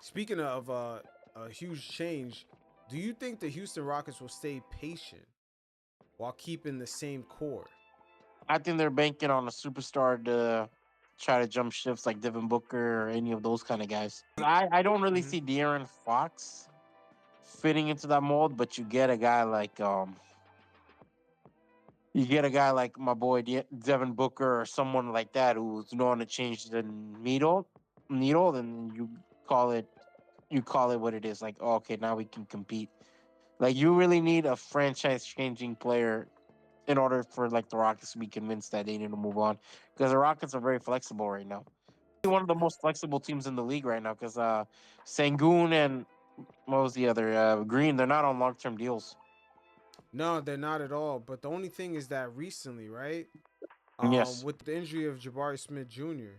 Speaking of a huge change, do you think the Houston Rockets will stay patient while keeping the same core? I think they're banking on a superstar to try to jump shifts like Devin Booker or any of those kind of guys. I don't really Hmm. see De'Aaron Fox fitting into that mold, but you get a guy like my boy Devin Booker or someone like that who's known to change the needle, then call it you call it what it is. Like, oh, okay, now we can compete. Like, you really need a franchise changing player in order for like the Rockets to be convinced that they need to move on, because the Rockets are very flexible right now. One of the most flexible teams in the league right now, because Sangoon and what was the other Green, they're not on long term deals. No, they're not at all. But the only thing is that recently, right? Yes. With the injury of Jabari Smith Jr.,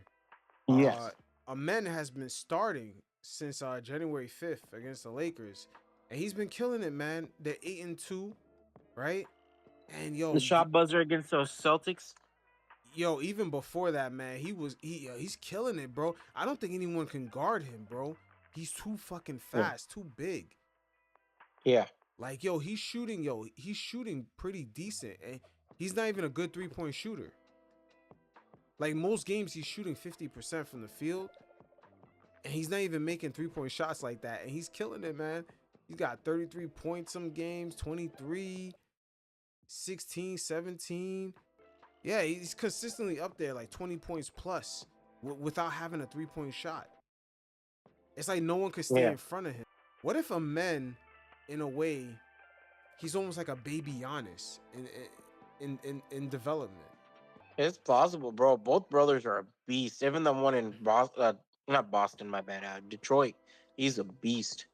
uh, Yes. Amen has been starting since January 5th against the Lakers, and he's been killing it, man. They're 8-2, right? And The shot buzzer against those Celtics. even before that, man, he's killing it, bro. I don't think anyone can guard him, bro. He's too fucking Yeah. fast, too big. Yeah. Like, he's shooting pretty decent, and he's not even a good 3-point shooter. Like, most games, he's shooting 50% from the field, and he's not even making 3-point shots like that, and he's killing it, man. He's got 33 points some games, 23, 16, 17. Yeah, he's consistently up there, like 20 points plus, without having a 3-point shot. It's like no one could stay Yeah. in front of him. What if a man, in a way, he's almost like a baby Giannis in development? It's possible, bro. Both brothers are a beast. Even the one in Boston, not Boston, my bad, Detroit. He's a beast.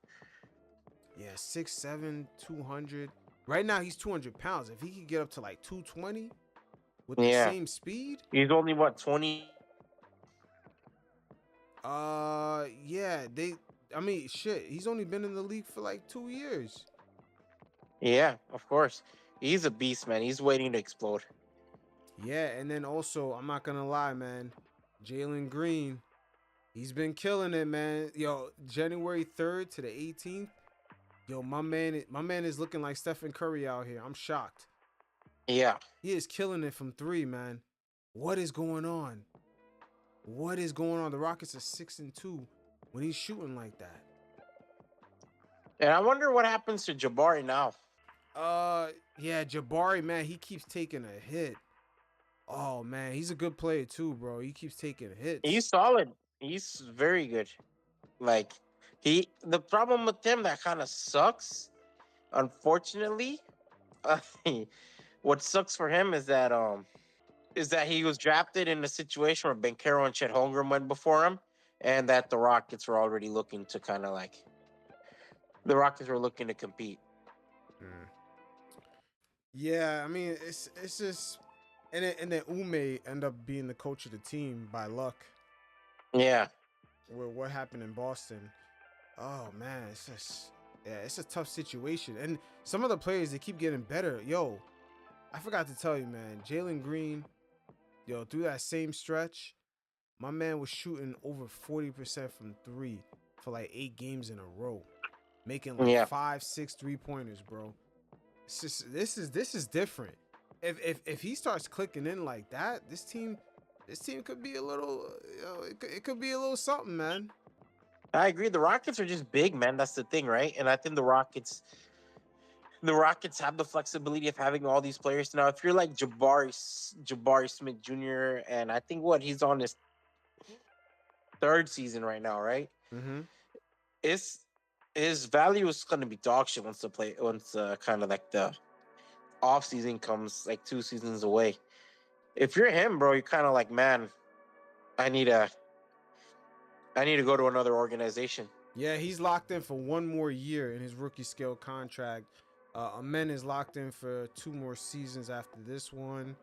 Yeah, 6'7", 200. Right now he's 200 pounds. If he could get up to like 220 with the Yeah. same speed, He's only what, 20? yeah, I mean, shit, he's only been in the league for like 2 years. Yeah, of course. He's a beast, man. He's waiting to explode. Yeah, and then also, I'm not gonna lie, man, Jalen Green, he's been killing it, man. Yo, January 3rd to the 18th, yo, my man is looking like Stephen Curry out here. I'm shocked. Yeah. He is killing it from three, man. What is going on? What is going on? The Rockets are 6-2 when he's shooting like that. And I wonder what happens to Jabari now. Yeah, Jabari, man, he keeps taking a hit. Oh man, he's a good player too, bro. He keeps taking hits. He's solid. He's very good. Like, the problem with him that kind of sucks, unfortunately, uh, what sucks for him is that he was drafted in a situation where Bankero and Chet Holmgren went before him, and that the Rockets were already looking to kind of like the Rockets were looking to compete. Mm. Yeah, I mean it's just and then Ume end up being the coach of the team by luck. Yeah, With what happened in Boston. Oh man, it's just yeah, it's a tough situation. And some of the players they keep getting better. Yo, I forgot to tell you, man. Jalen Green, yo, through that same stretch, my man was shooting over 40% from three for like 8 games in a row, making like yeah. 5, 6 3-pointers, bro. It's just this is different. If he starts clicking in like that, this team could be a little, it could be a little something, man. I agree. The Rockets are just big, man. That's the thing, right? And I think the Rockets have the flexibility of having all these players. Now, if you're like Jabari Smith Jr., and I think what he's on his third season right now, right? Mm-hmm. Is his value is going to be dog shit once kind of like the off season comes like 2 seasons away. If you're him, bro, you're kind of like, man, I need a I need to go to another organization. Yeah, he's locked in for one more year in his rookie scale contract. Amen is locked in for 2 more seasons after this one.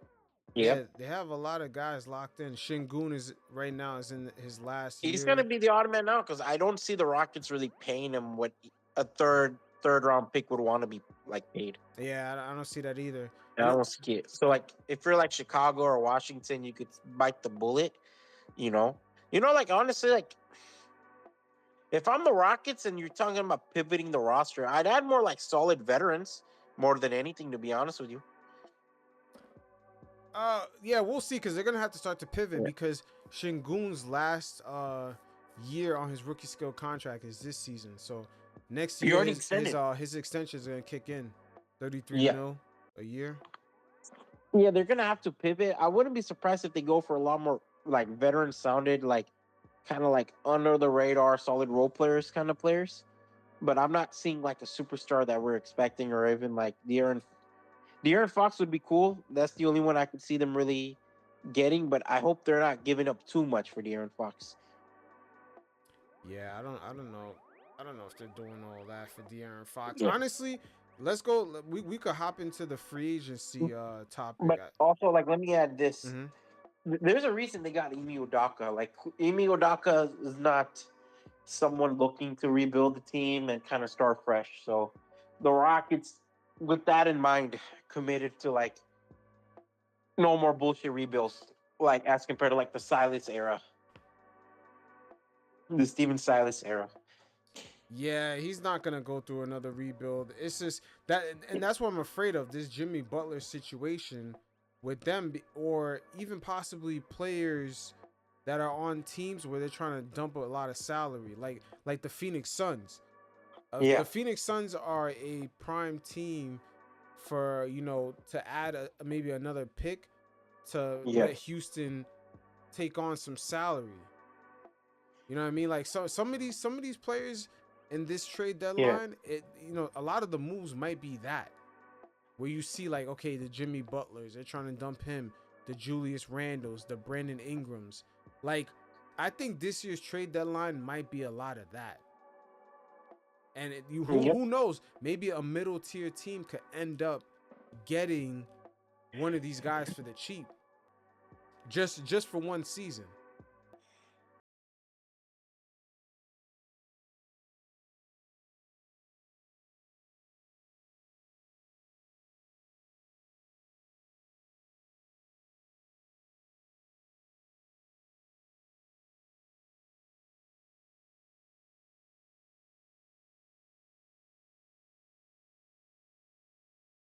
Yeah, Yep. they have a lot of guys locked in. Shingun is right now is in his last He's gonna year. be the odd man now because I don't see the Rockets really paying him what a third round pick would want to be like paid. Yeah, I don't see that either. And I And don't see it. So like if you're like Chicago or Washington, you could bite the bullet, you know. Like honestly, like If I'm the Rockets and you're talking about pivoting the roster, I'd add more like solid veterans more than anything, to be honest with you. Yeah, we'll see because they're gonna have to start to pivot Yeah. because Shingun's last year on his rookie skill contract is this season. So next You year already extended. his extension is gonna kick in, 33 Yeah. mil a year. Yeah, they're gonna have to pivot. I wouldn't be surprised if they go for a lot more like veteran sounded, like kind of like under the radar, solid role players kind of players. But I'm not seeing like a superstar that we're expecting, or even like De'Aaron Fox would be cool. That's the only one I could see them really getting. But I hope they're not giving up too much for De'Aaron Fox. Yeah, I don't know. I don't know if they're doing all that for De'Aaron Fox. Yeah. Honestly, let's go. We could hop into the free agency topic. But also, like, let me add this. Mm-hmm. There's a reason they got Emi Udoka. Like, Emi Udoka is not someone looking to rebuild the team and kind of start fresh. So the Rockets, with that in mind, committed to like no more bullshit rebuilds, like as compared to like the Silas era, the Steven Silas era. Yeah, he's not gonna go through another rebuild. It's just that, and that's what I'm afraid of. This Jimmy Butler situation with them, or even possibly players that are on teams where they're trying to dump a lot of salary, like the Phoenix Suns. Yeah, The Phoenix Suns are a prime team for to add maybe another pick to yeah, let Houston take on some salary. You know what I mean? Like some of these players in this trade yeah, deadline, a lot of the moves might be that where you see like, okay, the Jimmy Butlers, they're trying to dump him, the Julius Randles, the Brandon Ingrams. Like, I think this year's trade deadline might be a lot of that. And yep. who knows? Maybe a middle tier team could end up getting one of these guys for the cheap, just for one season.